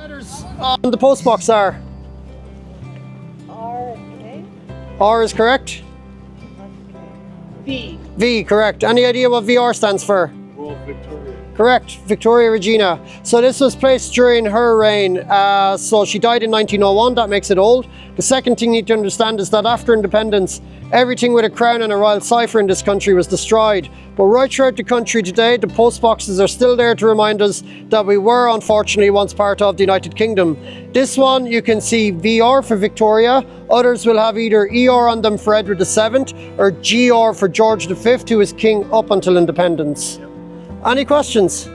Letters on the postbox are? R, A, R is correct. V. V, correct. Any idea what VR stands for? Well, Victoria. Correct, Victoria Regina. So this was placed during her reign. So she died in 1901, that makes it old. The second thing you need to understand is that after independence, everything with a crown and a royal cipher in this country was destroyed. But right throughout the country today, the post boxes are still there to remind us that we were unfortunately once part of the United Kingdom. This one, you can see VR for Victoria. Others will have either ER on them for Edward VII or GR for George V, who was king up until independence. Any questions?